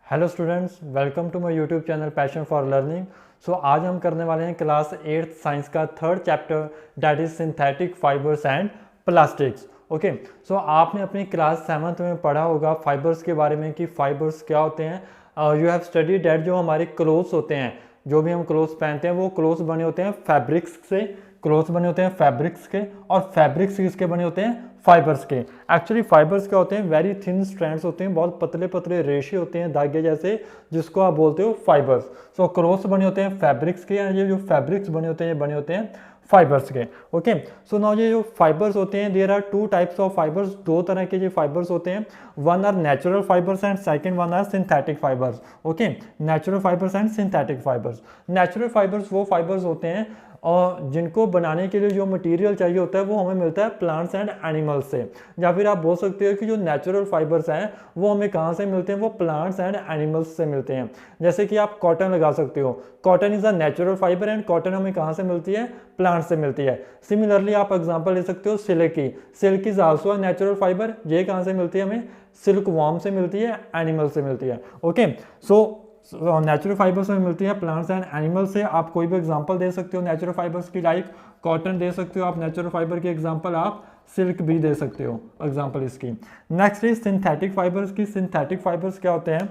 Hello students, welcome to my YouTube channel passion for learning. So आज हम करने वाले हैं क्लास 8th साइंस का third chapter, that is synthetic fibres and plastics. Okay, so आपने अपनी क्लास 7th में पढ़ा होगा फाइबर्स के बारे में कि फाइबर्स क्या होते हैं। यू हैव स्टडी डैट जो हमारे क्लोथ्स होते हैं, जो भी हम क्लोथ्स पहनते हैं वो क्लोथ्स बने होते हैं फैब्रिक्स से। क्लोथ्स बने होते हैं फैब्रिक्स के, और फैब्रिक्स किसके बने होते हैं? फाइबर्स के। एक्चुअली फाइबर्स क्या होते हैं? वेरी थिन स्ट्रैंड्स होते हैं, बहुत पतले पतले रेशे होते हैं धागे जैसे, जिसको आप बोलते हो फाइबर्स। सो क्लोथ्स बने होते हैं फैब्रिक्स के, ये जो फैब्रिक्स बने होते हैं ये बने होते हैं फाइबर्स के। ओके, सो नाउ ये जो फाइबर्स होते हैं, there are two types of fibres, दो तरह के जो फाइबर्स होते हैं। One are natural fibres and second one are synthetic fibres. Okay, natural fibres and synthetic fibres. Natural fibres वो फाइबर्स होते हैं और जिनको बनाने के लिए जो मटेरियल चाहिए होता है वो हमें मिलता है प्लांट्स एंड एनिमल्स से। या फिर आप बोल सकते हो कि जो नेचुरल फाइबर्स हैं वो हमें कहाँ से मिलते हैं? वो प्लांट्स एंड एनिमल्स से मिलते हैं। जैसे कि आप कॉटन लगा सकते हो, cotton is a natural fibre and cotton हमें कहाँ से मिलती है? प्लांट से मिलती है। सिमिलरली आप एग्जांपल ले सकते हो सिल्क की, silk is also a natural fibre. ये कहाँ से मिलती है हमें? सिल्क वॉर्म से मिलती है, एनिमल से मिलती है। ओके, सो नेचुरल फाइबर्स में मिलती है प्लांट्स एंड एनिमल से। आप कोई भी एग्जांपल दे सकते हो नेचुरल फाइबर्स की, लाइक कॉटन दे सकते हो आप नेचुरल फाइबर की एग्जांपल, आप सिल्क भी दे सकते हो एग्जांपल इसकी। नेक्स्ट इज सिंथेटिक फाइबर्स की। सिंथेटिक फाइबर्स क्या होते हैं?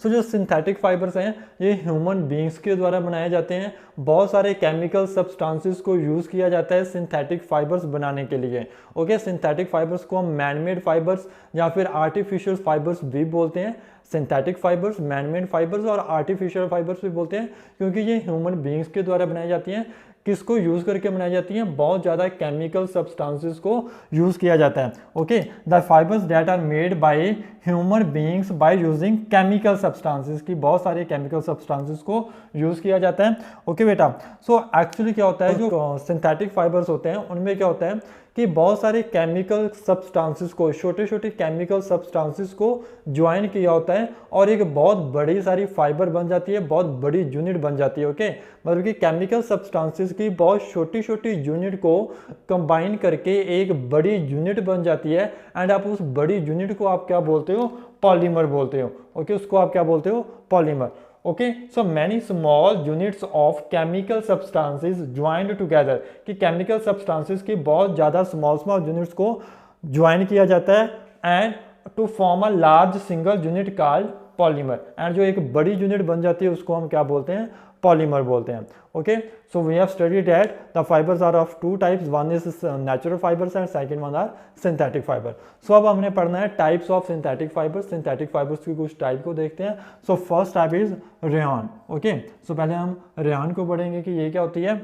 सो जो सिंथेटिक फाइबर्स हैं ये ह्यूमन बींग्स के द्वारा बनाए जाते हैं। बहुत सारे केमिकल सब्सटेंसेस को यूज़ किया जाता है सिंथेटिक फाइबर्स बनाने के लिए। ओके, सिंथेटिक फाइबर्स को हम मैनमेड फाइबर्स या फिर आर्टिफिशियल फाइबर्स भी बोलते हैं। सिंथेटिक फाइबर्स, मैनमेड फाइबर्स और आर्टिफिशियल फाइबर्स भी बोलते हैं, क्योंकि ये ह्यूमन बींग्स के द्वारा बनाई जाती हैं। किसको यूज करके बनाई जाती है? बहुत ज्यादा केमिकल सब्सटेंसेस को यूज किया जाता है। Okay, the fibres that are made by human beings by using chemical substances की, बहुत सारे केमिकल सब्सटेंसेस को यूज किया जाता है। ओके बेटा, सो एक्चुअली क्या होता है, जो सिंथेटिक फाइबर्स होते हैं उनमें क्या होता है कि बहुत सारे केमिकल सब्सटेंसेस को, छोटे छोटे केमिकल सब्सटेंसेस को ज्वाइन किया होता है और एक बहुत बड़ी सारी फाइबर बन जाती है, बहुत बड़ी यूनिट बन जाती है। ओके, मतलब कि केमिकल सब्सटेंसेस की बहुत छोटी छोटी यूनिट को कंबाइन करके एक बड़ी यूनिट बन जाती है। एंड आप उस बड़ी यूनिट को आप क्या बोलते हो? पॉलीमर बोलते हो। ओके, उसको आप क्या बोलते हो? Polymer. Okay, so many small units of chemical substances joined together, कि केमिकल सब्सटेंसेस की बहुत ज़्यादा स्मॉल स्मॉल यूनिट्स को ज्वाइन किया जाता है and to form a large single unit called polymer. And जो एक बड़ी यूनिट बन जाती है उसको हम क्या बोलते हैं? पॉलीमर बोलते हैं। Okay, so we have studied that the fibres are of two types, one is natural fibres and second one are synthetic fibre. So अब हमने पढ़ना है types of synthetic fibres. Synthetic fibres की कुछ टाइप को देखते हैं। So first type is rayon. Okay, so पहले हम रेयॉन को पढ़ेंगे कि ये क्या होती है।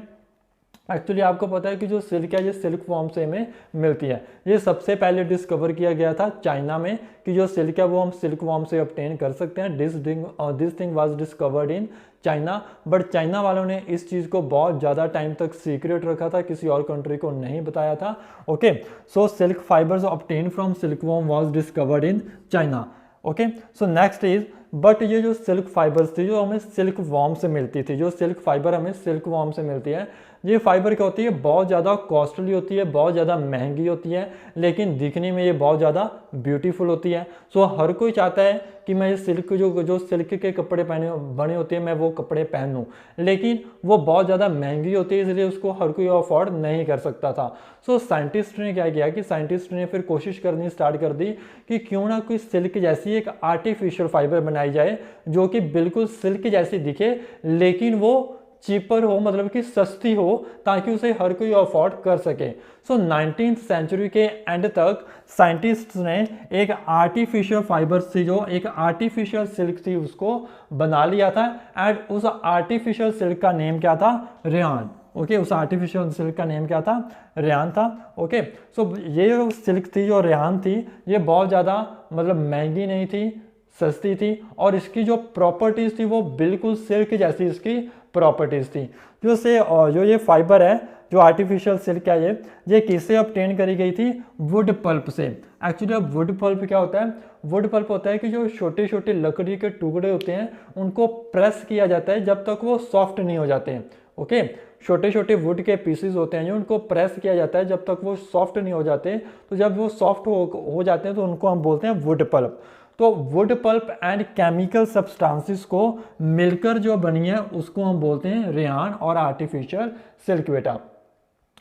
एक्चुअली आपको पता है कि जो सिल्क है ये सिल्क फॉर्म से हमें मिलती है। ये सबसे पहले डिस्कवर किया गया था चाइना में कि जो सिल्क है वो हम सिल्क फॉर्म से ऑब्टेन कर सकते हैं। This thing was discovered in China, but China वालों ने इस चीज़ को बहुत ज़्यादा टाइम तक सीक्रेट रखा था, किसी और कंट्री को नहीं बताया था। Okay, so silk fibres obtain from silk worm was discovered in China. Okay, so next is, but ये जो सिल्क फाइबर्स थी जो हमें सिल्क वॉर्म से मिलती थी, जो सिल्क फाइबर हमें सिल्क वॉर्म से मिलती है, ये फाइबर क्या होती है? बहुत ज़्यादा कॉस्टली होती है, बहुत ज़्यादा महंगी होती है, लेकिन दिखने में ये बहुत ज़्यादा ब्यूटीफुल होती है। सो हर कोई चाहता है कि मैं ये सिल्क जो सिल्क के कपड़े पहने बने होते हैं मैं वो कपड़े पहनूं, लेकिन वो बहुत ज़्यादा महंगी होती है, इसलिए उसको हर कोई अफोर्ड नहीं कर सकता था। सो साइंटिस्ट ने क्या किया कि साइंटिस्ट ने फिर कोशिश करनी स्टार्ट कर दी कि क्यों ना कोई सिल्क जैसी एक आर्टिफिशियल फाइबर बनाई जाए जो कि बिल्कुल सिल्क जैसी दिखे, लेकिन वो चीपर हो, मतलब कि सस्ती हो, ताकि उसे हर कोई अफोर्ड कर सके। सो 19th सेंचुरी के एंड तक साइंटिस्ट्स ने एक आर्टिफिशियल फाइबर से, जो एक आर्टिफिशियल सिल्क थी, उसको बना लिया था। एंड उस आर्टिफिशियल सिल्क का नेम क्या था? रेयॉन। ओके, उस आर्टिफिशियल सिल्क का नेम क्या था? रेयॉन था। ओके, सो ये जो सिल्क थी, जो रेयॉन थी, ये बहुत ज़्यादा मतलब महंगी नहीं थी, सस्ती थी, और इसकी जो प्रॉपर्टीज थी वो बिल्कुल सिल्क जैसी इसकी प्रॉपर्टीज थी। जो ये फाइबर है, जो आर्टिफिशियल सिल्क है, ये किससे ऑब्टेन करी गई थी? वुड पल्प से। एक्चुअली अब वुड पल्प क्या होता है? वुड पल्प होता है कि जो छोटे छोटे लकड़ी के टुकड़े होते हैं उनको प्रेस किया जाता है जब तक वो सॉफ्ट नहीं हो जाते हैं। ओके, छोटे छोटे वुड के पीसेस होते हैं जो उनको प्रेस किया जाता है जब तक वो सॉफ्ट नहीं हो जाते। तो जब वो सॉफ्ट हो जाते हैं तो उनको हम बोलते हैं वुड पल्प। तो wood pulp and chemical substances को मिलकर जो बनी है उसको हम बोलते हैं रेयान और आर्टिफिशियल सिल्क बेटा।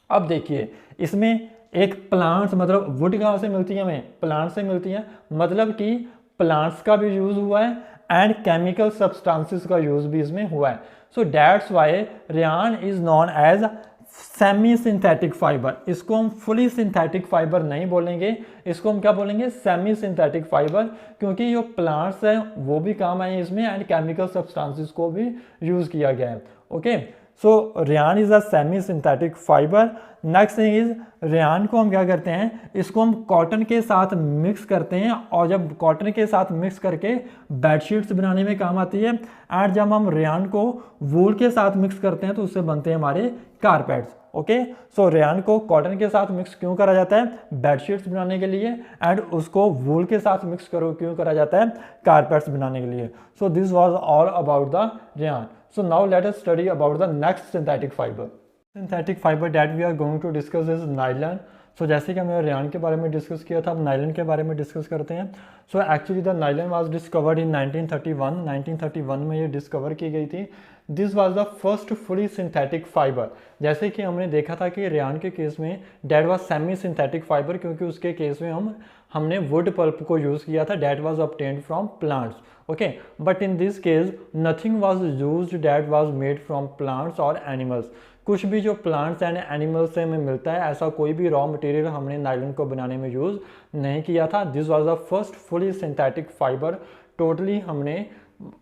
अब देखिए इसमें एक प्लांट्स, मतलब वुड कहाँ से मिलती है हमें, प्लांट से मिलती है, मतलब कि प्लांट्स का भी यूज हुआ है एंड केमिकल सब्सटेंसेस का यूज भी इसमें हुआ है। So that's why rayon is known as semi synthetic fibre. इसको हम फुली सिंथेटिक फाइबर नहीं बोलेंगे, इसको हम क्या बोलेंगे, सेमी सिंथेटिक फाइबर, क्योंकि जो प्लांट्स हैं वो भी काम आए इसमें एंड केमिकल सब्सटेंसेस को भी यूज किया गया है। Okay, so rayon is a semi synthetic fibre. Next thing is rayon को हम क्या करते हैं, इसको हम कॉटन के साथ मिक्स करते हैं, और जब कॉटन के साथ मिक्स करके बेडशीट्स बनाने में काम आती है, एंड जब हम रेयान को वूल के साथ मिक्स करते हैं तो उससे बनते हैं हमारे कारपेट्स। ओके, सो रेयान को कॉटन के साथ मिक्स क्यों करा जाता है, बेडशीट्स बनाने के लिए, एंड उसको वूल के साथ मिक्स करो क्यों करा जाता है, कारपेट्स बनाने के लिए। So this was all about the rayon. So now let us study about the next synthetic fiber. Synthetic fiber that we are going to discuss is nylon. So जैसे कि हमने रेयान के बारे में डिस्कस किया था, अब नाइलन के बारे में डिस्कस करते हैं। So actually the nylon was discovered in 1931 में ये डिस्कवर की गई थी। This was the first fully synthetic fibre. जैसे कि हमने देखा था कि रेयान के केस में that was semi synthetic fibre, क्योंकि उसके केस में हमने वुड पल्प को यूज़ किया था, that was obtained from plants. Okay, but in this case nothing was used that was made from plants और एनिमल्स। कुछ भी जो प्लांट्स एंड एनिमल्स से हमें मिलता है, ऐसा कोई भी रॉ मटेरियल हमने नाइलन को बनाने में यूज़ नहीं किया था। This was the first fully synthetic fibre. Totally हमने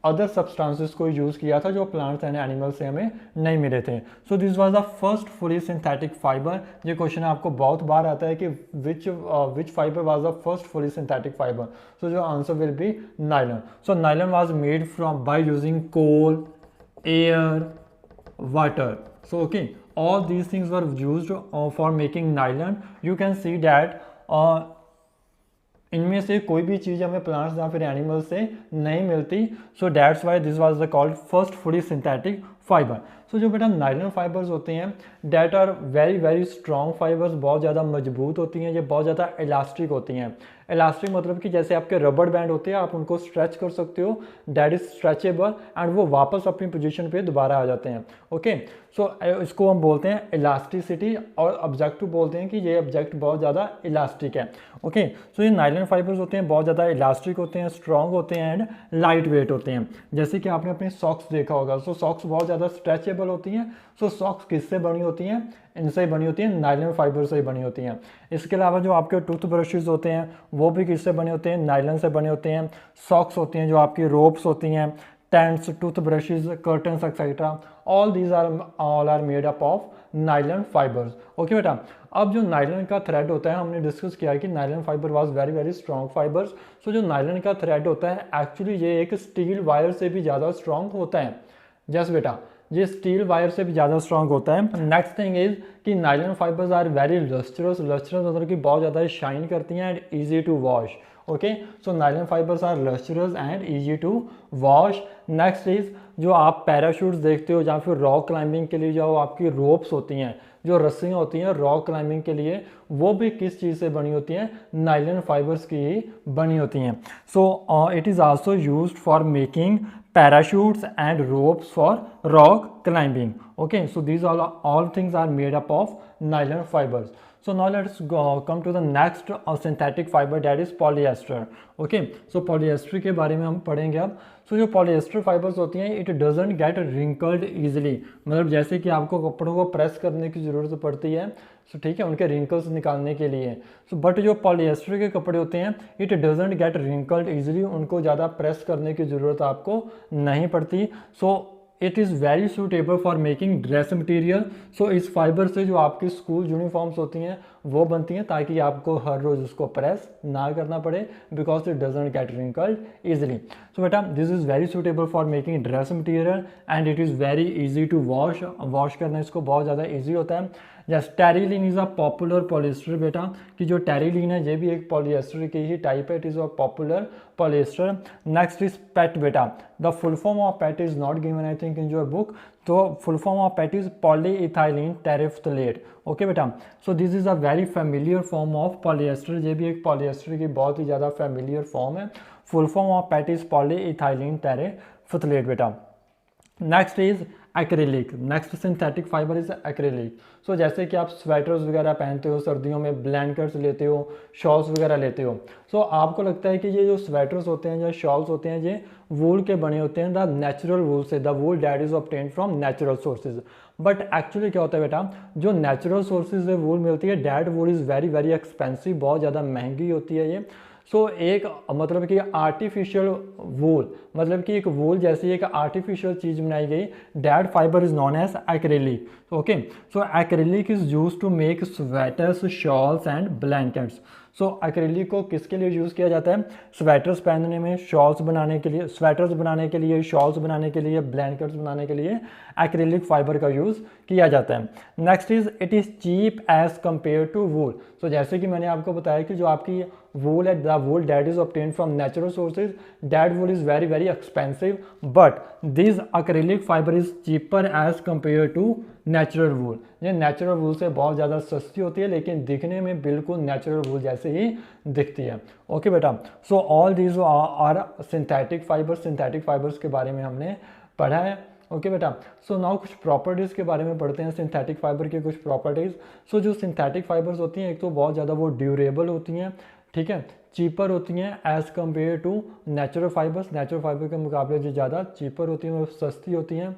अदर सब्सटेंसेस को यूज़ किया था जो प्लांट्स एंड एनिमल्स से हमें नहीं मिले थे। So this was the first fully synthetic fibre. ये क्वेश्चन आपको बहुत बार आता है कि which fibre was the first fully synthetic fibre. So जो answer will be nylon. So nylon was made from by using coal, air, water. So okay, all these things were used for making nylon. You can see that इनमें से कोई भी चीज़ हमें plants या फिर animals से नहीं मिलती। So that's why this was the called first fully synthetic fibre. So जो बेटा नाइलन फाइबर्स होते हैं that are very very strong fibres, बहुत ज़्यादा मजबूत होती हैं, ये बहुत ज़्यादा इलास्टिक होती हैं। इलास्टिक मतलब कि जैसे आपके रबड़ बैंड होते हैं, आप उनको स्ट्रेच कर सकते हो, दैट इज स्ट्रेचेबल, एंड वो वापस अपनी पोजीशन पे दोबारा आ जाते हैं। ओके, सो इसको हम बोलते हैं इलास्टिसिटी, और ऑब्जेक्टिव बोलते हैं कि ये ऑब्जेक्ट बहुत ज़्यादा इलास्टिक है। ओके, सो ये नाइलन फाइबर्स होते हैं, बहुत ज़्यादा इलास्टिक होते हैं, स्ट्रॉन्ग होते हैं एंड लाइट वेट होते हैं। जैसे कि आपने अपने सॉक्स देखा होगा, सो सॉक्स बहुत ज़्यादा स्ट्रेचेबल होती हैं। सो सॉक्स किससे बनी होती हैं, इनसे बनी होती हैं, नाइलन फाइबर से ही बनी होती हैं। इसके अलावा जो आपके टूथ ब्रशेज होते हैं वो भी किससे बने होते हैं, नाइलन से बने होते हैं। सॉक्स होती हैं, जो आपकी रोप्स होती हैं, tents, tooth brushes, curtains etcetera, all these are made up of nylon fibres. Okay बेटा, अब जो नाइलन का थ्रेड होता है, हमने डिस्कस किया कि nylon fibre was very very strong fibres. So जो नाइलन का थ्रेड होता है एक्चुअली ये एक स्टील वायर से भी ज़्यादा स्ट्रॉन्ग होता है। जस बेटा, ये स्टील वायर से भी ज़्यादा स्ट्रॉन्ग होता है। नेक्स्ट थिंग इज कि nylon fibres are very lustrous, lustrous मतलब कि बहुत ज़्यादा शाइन करती हैं and easy to wash. Okay, so nylon fibres are lustrous and easy to wash. Next is जो आप पैराशूट्स देखते हो या फिर रॉक क्लाइंबिंग के लिए जो आपकी रोप्स होती हैं, जो रस्सियाँ होती हैं रॉक क्लाइंबिंग के लिए, वो भी किस चीज़ से बनी होती हैं, नाइलन फाइबर्स की ही बनी होती हैं। सो it is also used for making parachutes and ropes for rock climbing. Okay, so these all things are made up of nylon fibers. So now let's come to the next synthetic fiber, that is polyester. Okay, so polyester के बारे में हम पढ़ेंगे अब। So जो polyester fibers होती हैं it doesn't get wrinkled easily, मतलब जैसे कि आपको कपड़ों को प्रेस करने की ज़रूरत पड़ती है, सो ठीक है, उनके रिंकल्स निकालने के लिए। सो बट जो पॉलिएस्टर के कपड़े होते हैं it doesn't get wrinkled easily, उनको ज़्यादा प्रेस करने की ज़रूरत आपको नहीं पड़ती। So it is very suitable for making dress material. So इस फाइबर से जो आपकी स्कूल यूनिफॉर्म्स होती हैं वो बनती हैं, ताकि आपको हर रोज़ उसको प्रेस ना करना पड़े, because it doesn't get wrinkled easily. So बेटा, this is very suitable for making dress material and it is very easy to wash, wash करना इसको बहुत ज़्यादा ईजी होता है। जैसे terylene is a popular polyester बेटा, कि जो टेरिलीन है ये भी एक पॉलिएस्टर की ही टाइप है, it is a popular polyester. Next is PET बेटा, the full form of PET is not given I think in your book, तो full form of PET is polyethylene terephthalate. Okay बेटा, so this is a very familiar form of polyester, ये भी एक polyester की बहुत ही ज़्यादा familiar form है। Full form of PET is polyethylene terephthalate बेटा। Next is acrylic, next synthetic fibre is acrylic. So जैसे कि आप स्वेटर्स वगैरह पहनते हो सर्दियों में, ब्लैंकेट्स लेते हो, शॉल्स वगैरह लेते हो, सो आपको लगता है कि ये जो स्वेटर्स होते हैं या शॉल्स होते हैं ये वूल के बने होते हैं, द नेचुरल वूल से, the wool that is obtained from natural sources. But actually क्या होता है बेटा, जो नेचुरल सोर्सेज से वूल मिलती है that wool is very very expensive, बहुत ज़्यादा महंगी होती है ये। सो एक मतलब कि आर्टिफिशियल वूल, मतलब कि एक वूल जैसी एक आर्टिफिशियल चीज़ बनाई गई, that fibre is known as acrylic. Okay, so acrylic is use to make sweaters, shawls and blankets. So acrylic को किसके लिए यूज़ किया जाता है? स्वेटर्स पहनने में, शॉल्स बनाने के लिए, स्वेटर्स बनाने के लिए, शॉल्स बनाने के लिए, ब्लैंकेट्स बनाने के लिए एक्रेलिक फाइबर का यूज़ किया जाता है। Next is it is cheap as compare to wool. So जैसे कि मैंने आपको बताया कि जो आपकी wool at the wool that is obtained from natural sources, that wool is very very expensive, but this acrylic fiber is cheaper as compared to natural wool। ये natural वूल से बहुत ज़्यादा सस्ती होती है लेकिन दिखने में बिल्कुल नेचुरल वूल जैसे ही दिखती है। ओके बेटा, so all these are synthetic fibres. Synthetic fibres के बारे में हमने पढ़ा है। ओके बेटा, सो नाउ कुछ प्रॉपर्टीज़ के बारे में पढ़ते हैं, सिंथेटिक फाइबर की कुछ प्रॉपर्टीज़। सो जो सिंथेटिक फाइबर्स होती हैं एक तो बहुत ज़्यादा वो ड्यूरेबल होती हैं, ठीक है, चीपर होती हैं as compare to natural fibres. Natural fibre के मुकाबले जो ज़्यादा चीपर होती हैं वो सस्ती होती हैं।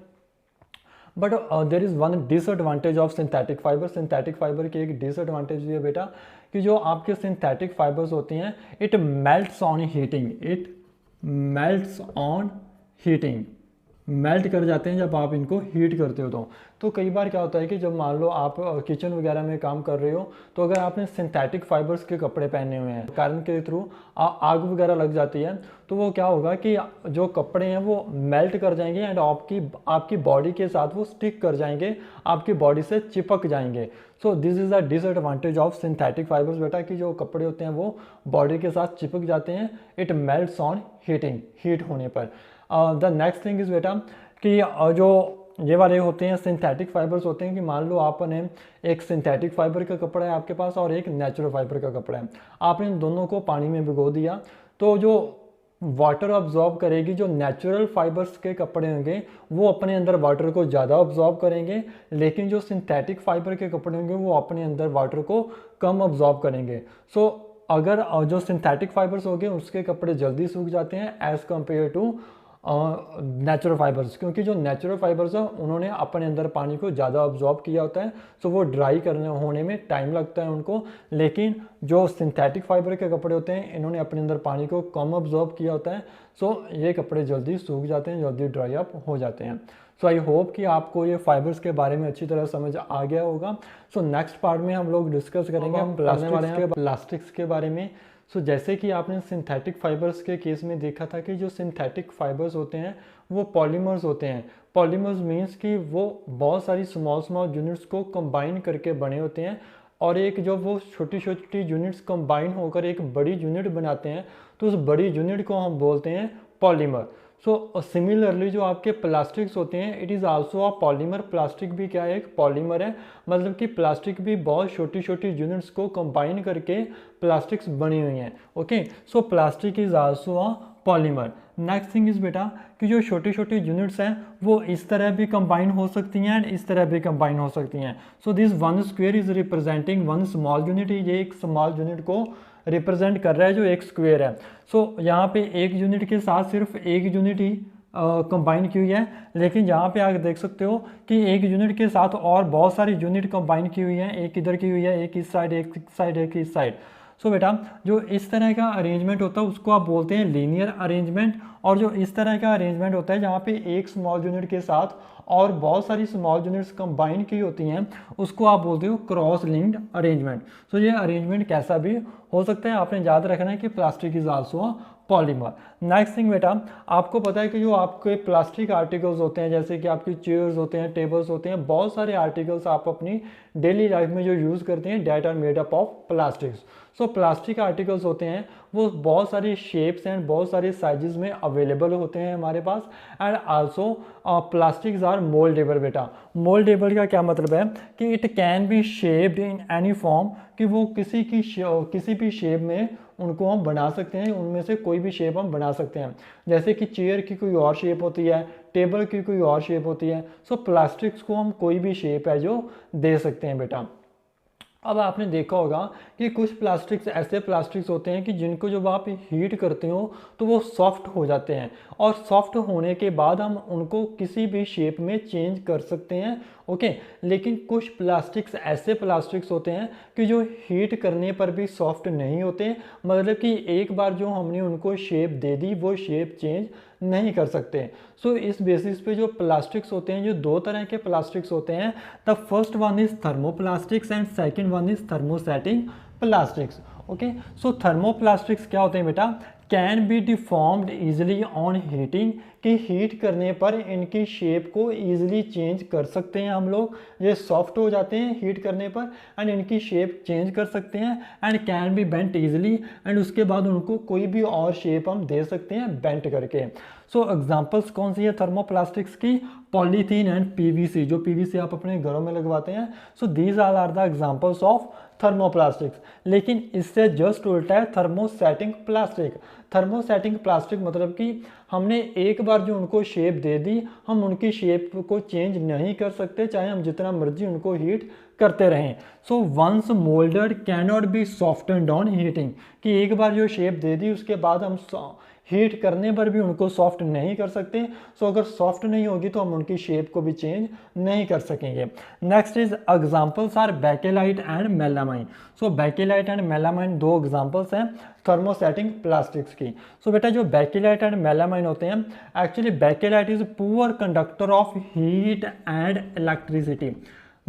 But there is one disadvantage of synthetic fibre. Synthetic fibre की एक डिसएडवांटेज ये बेटा कि जो आपके सिंथेटिक फाइबर्स होती हैं it melts on heating, it melts on heating, melt कर जाते हैं जब आप इनको हीट करते हो। तो कई बार क्या होता है कि जब मान लो आप किचन वगैरह में काम कर रहे हो तो अगर आपने सिंथेटिक फाइबर्स के कपड़े पहने हुए हैं, कारण के थ्रू आग वगैरह लग जाती है तो वो क्या होगा कि जो कपड़े हैं वो मेल्ट कर जाएंगे एंड आपकी बॉडी के साथ वो स्टिक कर जाएंगे, आपकी बॉडी से चिपक जाएंगे। सो this is the disadvantage of synthetic fibres बेटा कि जो कपड़े होते हैं वो बॉडी के साथ चिपक जाते हैं, it melts on heating, heat होने पर। द नेक्स्ट थिंग इज़ बेटा कि जो ये वाले होते हैं सिंथेटिक फाइबर्स होते हैं कि मान लो आपने एक सिंथेटिक फाइबर का कपड़ा है आपके पास और एक नेचुरल फाइबर का कपड़ा है, आपने दोनों को पानी में भिगो दिया तो जो वाटर ऑब्जॉर्ब करेगी, जो नेचुरल फाइबर्स के कपड़े होंगे वो अपने अंदर वाटर को ज़्यादा ऑब्जॉर्ब करेंगे, लेकिन जो सिंथेटिक फाइबर के कपड़े होंगे वो अपने अंदर वाटर को कम ऑब्जॉर्ब करेंगे। सो अगर जो सिंथेटिक फाइबर्स होंगे उसके कपड़े जल्दी सूख जाते हैं as compare to natural fibres, क्योंकि जो नेचुरल फाइबर्स हैं उन्होंने अपने अंदर पानी को ज़्यादा ऑब्जॉर्ब किया होता है, सो वो ड्राई करने होने में टाइम लगता है उनको। लेकिन जो सिंथेटिक फाइबर के कपड़े होते हैं इन्होंने अपने अंदर पानी को कम ऑब्जॉर्ब किया होता है, सो ये कपड़े जल्दी सूख जाते हैं, जल्दी ड्राई अप हो जाते हैं। सो आई होप कि आपको ये फाइबर्स के बारे में अच्छी तरह समझ आ गया होगा। सो नेक्स्ट पार्ट में हम लोग डिस्कस करेंगे हम प्लास्टिक्स के बारे में। सो जैसे कि आपने सिंथेटिक फाइबर्स के केस में देखा था कि जो सिंथेटिक फाइबर्स होते हैं वो पॉलीमर्स होते हैं। पॉलीमर्स मीन्स कि वो बहुत सारी स्मॉल यूनिट्स को कंबाइन करके बने होते हैं और एक जो वो छोटी छोटी यूनिट्स कंबाइन होकर एक बड़ी यूनिट बनाते हैं तो उस बड़ी यूनिट को हम बोलते हैं पॉलीमर। सो सिमिलरली जो आपके प्लास्टिक्स होते हैं it is also a polymer. Plastic भी क्या है, एक पॉलीमर है, मतलब कि प्लास्टिक भी बहुत छोटी छोटी यूनिट्स को कंबाइन करके प्लास्टिक्स बनी हुई हैं। Okay, so plastic is also a polymer. Next thing is बेटा कि जो छोटी छोटी यूनिट्स हैं वो इस तरह भी कंबाइन हो सकती हैं एंड इस तरह भी कंबाइन हो सकती हैं। So this one square is representing one small unit, ये एक स्मॉल यूनिट को रिप्रेजेंट कर रहा है जो एक स्क्वायर है। सो यहाँ पे एक यूनिट के साथ सिर्फ एक यूनिट ही कंबाइन की हुई है, लेकिन यहाँ पे आप देख सकते हो कि एक यूनिट के साथ और बहुत सारी यूनिट कंबाइन की हुई हैं, एक इधर की हुई है, एक इस साइड, एक इस साइड, एक इस साइड। सो बेटा जो इस तरह का अरेंजमेंट होता है उसको आप बोलते हैं लीनियर अरेंजमेंट, और जो इस तरह का अरेंजमेंट होता है जहाँ पे एक स्मॉल यूनिट के साथ और बहुत सारी स्मॉल यूनिट्स कंबाइन की होती हैं उसको आप बोलते हो क्रॉस लिंक्ड अरेंजमेंट। सो ये अरेंजमेंट कैसा भी हो सकता है, आपने याद रखना है कि plastic is also polymer. Next thing बेटा आपको पता है कि जो आपके प्लास्टिक आर्टिकल्स होते हैं जैसे कि आपकी चेयर्स होते हैं, टेबल्स होते हैं, बहुत सारे आर्टिकल्स आप अपनी डेली लाइफ में जो यूज़ करते हैं that are made up of plastics. So plastic articles होते हैं वो बहुत सारी शेप्स एंड बहुत सारे साइजेस में अवेलेबल होते हैं हमारे पास, and also plastics are mouldable. बेटा मोल्डेबल का क्या मतलब है कि it can be shaped in any form, कि वो किसी भी शेप में उनको हम बना सकते हैं, उनमें से कोई भी शेप हम बना सकते हैं। जैसे कि चेयर की कोई और शेप होती है, टेबल की कोई और शेप होती है। सो प्लास्टिक्स को हम कोई भी शेप है जो दे सकते हैं बेटा। अब आपने देखा होगा कि कुछ प्लास्टिक्स ऐसे प्लास्टिक्स होते हैं कि जिनको जब आप हीट करते हो तो वो सॉफ्ट हो जाते हैं, और सॉफ्ट होने के बाद हम उनको किसी भी शेप में चेंज कर सकते हैं। ओके, लेकिन कुछ प्लास्टिक्स ऐसे प्लास्टिक्स होते हैं कि जो हीट करने पर भी सॉफ्ट नहीं होते, मतलब कि एक बार जो हमने उनको शेप दे दी वो शेप चेंज नहीं कर सकते। सो इस बेसिस पे जो प्लास्टिक्स होते हैं, जो दो तरह के प्लास्टिक्स होते हैं, the first one is thermoplastics and second one is thermosetting plastics. Okay, so thermoplastics क्या होते हैं बेटा? Can be deformed easily on heating, कि हीट करने पर इनकी शेप को ईजिली चेंज कर सकते हैं हम लोग, ये सॉफ्ट हो जाते हैं हीट करने पर, एंड इनकी शेप चेंज कर सकते हैं, and can be bent easily, and उसके बाद उनको कोई भी और शेप हम दे सकते हैं बेंट करके। सो एग्जांपल्स कौन सी है थर्मोप्लास्टिक्स की? पॉलीथीन एंड पीवीसी, जो पीवीसी आप अपने घरों में लगवाते हैं। So these are the examples of thermoplastics. लेकिन इससे जस्ट उल्टा है थर्मोसेटिंग प्लास्टिक। थर्मोसेटिंग प्लास्टिक मतलब कि हमने एक बार जो उनको शेप दे दी, हम उनकी शेप को चेंज नहीं कर सकते, चाहे हम जितना मर्जी उनको हीट करते रहें। So once moulded can not be softened on heating, कि एक बार जो शेप दे दी उसके बाद हम हीट करने पर भी उनको सॉफ्ट नहीं कर सकते। सो अगर सॉफ्ट नहीं होगी तो हम उनकी शेप को भी चेंज नहीं कर सकेंगे। Next is examples are bakelite and melamine. So bakelite and melamine दो एग्जांपल्स हैं थर्मोसेटिंग प्लास्टिक्स की। सो बेटा जो बेकेलाइट एंड मेलामाइन होते हैं, actually bakelite is poor conductor of heat and electricity.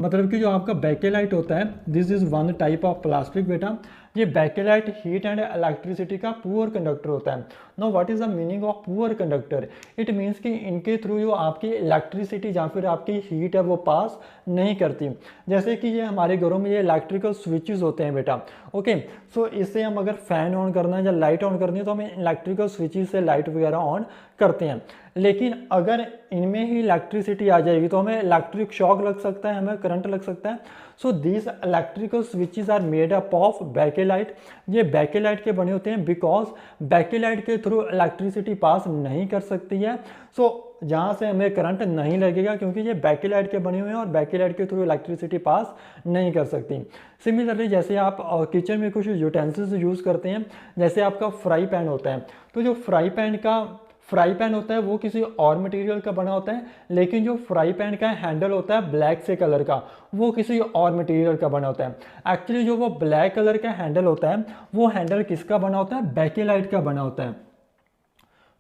मतलब कि जो आपका बेकेलाइट होता है, this is one type of plastic बेटा। ये बेकेलाइट हीट एंड इलेक्ट्रिसिटी का पुअर कंडक्टर होता है। Now what is the meaning of poor conductor? It means कि इनके थ्रू जो आपकी इलेक्ट्रिसिटी या फिर आपकी हीट है वो पास नहीं करती। जैसे कि ये हमारे घरों में ये इलेक्ट्रिकल स्विचेस होते हैं बेटा। ओके, सो इससे हम अगर फैन ऑन करना है या लाइट ऑन करनी है तो हमें इलेक्ट्रिकल स्विचेस से लाइट वगैरह ऑन करते हैं। लेकिन अगर इनमें ही इलेक्ट्रिसिटी आ जाएगी तो हमें इलेक्ट्रिक शॉक लग सकता है, हमें करंट लग सकता है। So these electrical switches are made up of bakelite. ये बेकेलाइट के बने होते हैं बिकॉज बेकेलाइट के थ्रू इलेक्ट्रिसिटी पास नहीं कर सकती है। सो जहाँ से हमें करंट नहीं लगेगा क्योंकि ये बेकेलाइट के बने हुए हैं और बेकेलाइट के थ्रू इलेक्ट्रिसिटी पास नहीं कर सकती। सिमिलरली जैसे आप किचन में कुछ यूटेंसिल्स यूज़ करते हैं, जैसे आपका फ्राई पैन होता है, तो जो फ्राई पैन होता है वो किसी और मटेरियल का बना होता है, लेकिन जो फ्राई पैन का हैंडल होता है ब्लैक से कलर का, वो किसी और मटेरियल का बना होता है। एक्चुअली जो वो ब्लैक कलर का हैंडल होता है वो हैंडल किसका बना होता है? बेकेलाइट का बना होता है।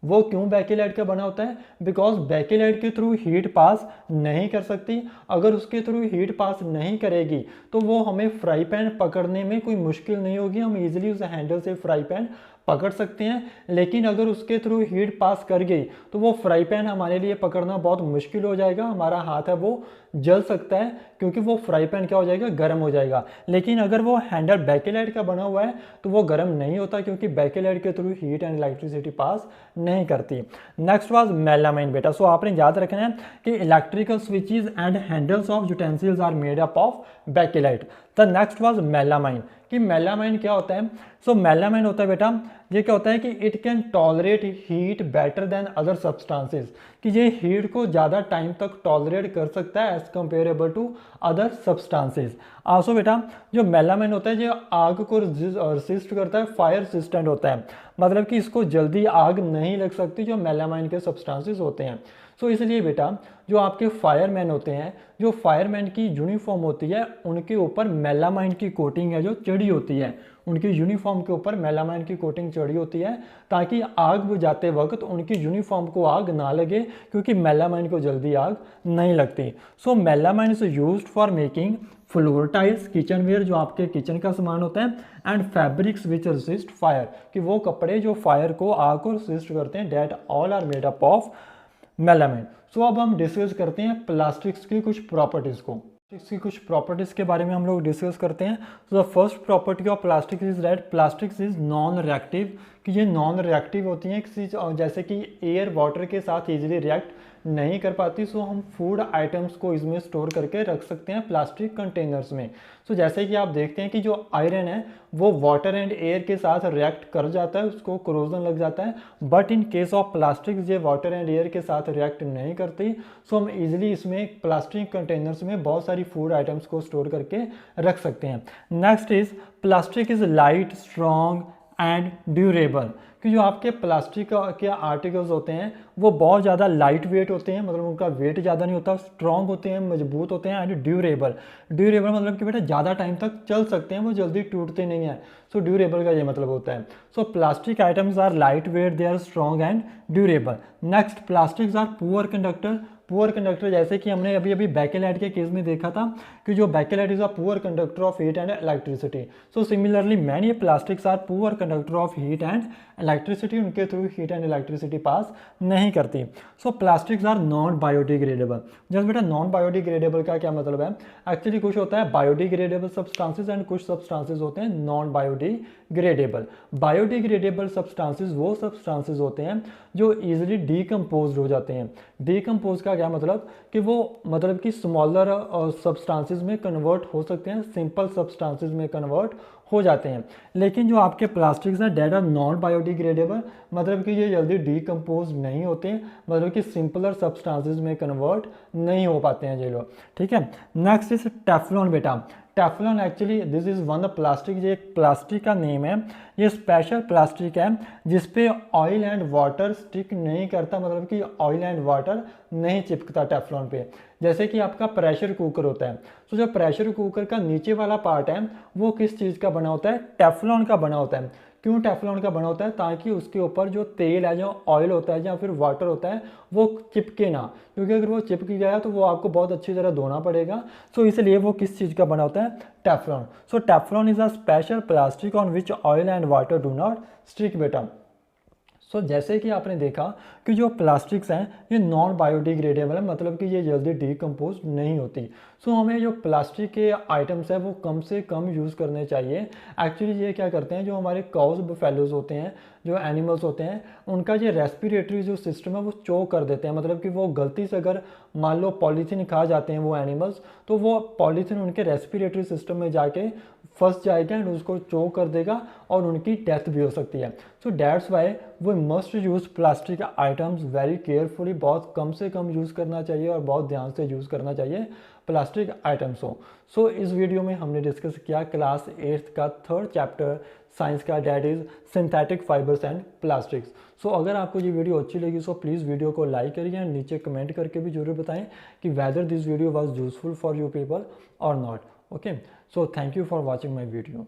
वो क्यों बेकेलाइट का बना होता है? बिकॉज बेकेलाइट के थ्रू हीट पास नहीं कर सकती। अगर उसके थ्रू हीट पास नहीं करेगी तो वो हमें फ्राई पैन पकड़ने में कोई मुश्किल नहीं होगी, हम इजीली उस हैंडल से फ्राई पैन पकड़ सकते हैं। लेकिन अगर उसके थ्रू हीट पास कर गई तो वो फ्राई पैन हमारे लिए पकड़ना बहुत मुश्किल हो जाएगा, हमारा हाथ है वो जल सकता है क्योंकि वो फ्राई पैन क्या हो जाएगा? गर्म हो जाएगा। लेकिन अगर वो हैंडल बेकेलाइट का बना हुआ है तो वो गर्म नहीं होता क्योंकि बेकेलाइट के through heat and electricity pass नहीं करती। नेक्स्ट वाज मेलामाइन बेटा। सो आपने याद रखना है कि electrical switches and handles of utensils are made up of bakelite. The next was melamine. कि मेलामाइन क्या होता है? सो मेलामाइन होता है बेटा, ये क्या होता है कि it can tolerate heat better than other substances, कि ये हीट को ज़्यादा टाइम तक टॉलरेट कर सकता है as comparable to other substances. आसो बेटा जो मेलामाइन होता है ये आग को रेसिस्ट करता है, फायर रेसिस्टेंट होता है, मतलब कि इसको जल्दी आग नहीं लग सकती जो मेलामाइन के सब्सटेंसेस होते हैं। सो इसलिए बेटा जो आपके फायरमैन होते हैं, जो फायरमैन की यूनिफॉर्म होती है उनके ऊपर मेलामाइन की कोटिंग है जो चढ़ी होती है, उनकी यूनिफॉर्म के ऊपर मेलामाइन की कोटिंग चढ़ी होती है ताकि आग बुझाते वक्त उनकी यूनिफॉर्म को आग ना लगे, क्योंकि मेलामाइन को जल्दी आग नहीं लगती। So melamine is used for making floor tiles, kitchenware जो आपके किचन का सामान होता है, and fabrics which resist fire, कि वो कपड़े जो फायर को आग को रेसिस्ट करते हैं, that all are made up of melamine. So अब हम डिस्कस करते हैं प्लास्टिक्स की कुछ प्रॉपर्टीज़ को। प्लास्टिक्स की कुछ प्रॉपर्टीज़ के बारे में हम लोग डिस्कस करते हैं। So the first property of plastic is that plastics is non reactive, कि ये नॉन रिएक्टिव होती हैं किसी जैसे कि एयर वाटर के साथ ईजिली रिएक्ट नहीं कर पाती। सो हम फूड आइटम्स को इसमें स्टोर करके रख सकते हैं प्लास्टिक कंटेनर्स में। सो जैसे कि आप देखते हैं कि जो आयरन है वो वाटर एंड एयर के साथ रिएक्ट कर जाता है, उसको क्रोजन लग जाता है, but in case of plastic ये वाटर एंड एयर के साथ रिएक्ट नहीं करती। सो हम इजीली इसमें प्लास्टिक कंटेनर्स में बहुत सारी फूड आइटम्स को स्टोर करके रख सकते हैं। Next is plastic is light, strong and durable, कि जो आपके प्लास्टिक के आर्टिकल्स होते हैं वो बहुत ज़्यादा लाइट वेट होते हैं, मतलब उनका वेट ज़्यादा नहीं होता, स्ट्रॉन्ग होते हैं, मजबूत होते हैं, एंड ड्यूरेबल। ड्यूरेबल मतलब कि बेटा ज़्यादा टाइम तक चल सकते हैं, वो जल्दी टूटते नहीं हैं। सो ड्यूरेबल का ये मतलब होता है। So plastic items are light weight, they are strong and durable. Next, plastics are poor conductor. Poor conductor जैसे कि हमने अभी अभी बैकेलाइट के केस में देखा था कि जो Bakelite is a poor conductor of heat and electricity. So similarly many plastics are poor conductor of heat and electricity, उनके through heat and electricity pass नहीं करती। So plastics are non biodegradable. Just बेटा non biodegradable का क्या मतलब है? Actually कुछ होता है बायोडिग्रेडेबल सब्सटेंसेस एंड कुछ सब्सटेंसेस होते हैं नॉन बायोडिग्रेडेबल। बायोडिग्रेडेबल सब्सटेंसेस वो सब्सटेंसेस होते हैं जो इजीली डीकम्पोज हो जाते हैं। डीकम्पोज का क्या मतलब कि वो मतलब कि स्मॉलर सब्सटेंसेस में कन्वर्ट हो सकते हैं, सिंपल सब्सटेंसेस में कन्वर्ट हो जाते हैं। लेकिन जो आपके प्लास्टिक्स हैं डेट आर नॉन बायोडिग्रेडेबल, मतलब कि ये जल्दी डीकम्पोज नहीं होते हैं, मतलब कि सिंपलर सब्सटेंसेस में कन्वर्ट नहीं हो पाते हैं ये लोग। ठीक है। Next is Teflon. बेटा Teflon actually this is one plastic, ये एक प्लास्टिक का नेम है। ये स्पेशल प्लास्टिक है जिसपे ऑयल एंड वाटर स्टिक नहीं करता, मतलब कि ऑयल एंड वाटर नहीं चिपकता टेफ्लॉन पे। जैसे कि आपका प्रेशर कुकर होता है, तो जो प्रेशर कुकर का नीचे वाला पार्ट है वो किस चीज़ का बना होता है? टेफ्लॉन का बना होता है। क्यों टेफ्लॉन का बना होता है? ताकि उसके ऊपर जो तेल है, जो ऑयल होता है या फिर वाटर होता है वो चिपके ना, क्योंकि अगर वो चिपक गया तो वो आपको बहुत अच्छी तरह धोना पड़ेगा। सो इसलिए वो किस चीज़ का बना होता है? Teflon. So Teflon is a special plastic on which oil and water do not stick. बेटा सो जैसे कि आपने देखा कि जो प्लास्टिक्स हैं ये नॉन बायोडिग्रेडेबल है, मतलब कि ये जल्दी डीकम्पोज नहीं होती। सो हमें जो प्लास्टिक के आइटम्स हैं वो कम से कम यूज़ करने चाहिए। एक्चुअली ये क्या करते हैं, जो हमारे काउज बफेलोज होते हैं, जो एनिमल्स होते हैं, उनका ये रेस्पिरेटरी जो सिस्टम है वो चोक कर देते हैं। मतलब कि वो गलती से अगर मान लो पॉलीथीन खा जाते हैं वो एनिमल्स, तो वो पॉलीथीन उनके रेस्पिरेटरी सिस्टम में जाके फंस जाएगा एंड उसको चोक कर देगा और उनकी डेथ भी हो सकती है। So that's why we must use plastic items very carefully. बहुत कम से कम यूज़ करना चाहिए और बहुत ध्यान से यूज़ करना चाहिए प्लास्टिक आइटम्स हो। सो इस वीडियो में हमने डिस्कस किया क्लास 8th का 3rd चैप्टर साइंस का, that is synthetic fibres and plastics. So अगर आपको ये वीडियो अच्छी लगी सो प्लीज़ वीडियो को लाइक करिए एंड नीचे कमेंट करके भी जरूर बताएं कि whether this video was useful for you people और not. Okay, so thank you for watching my video.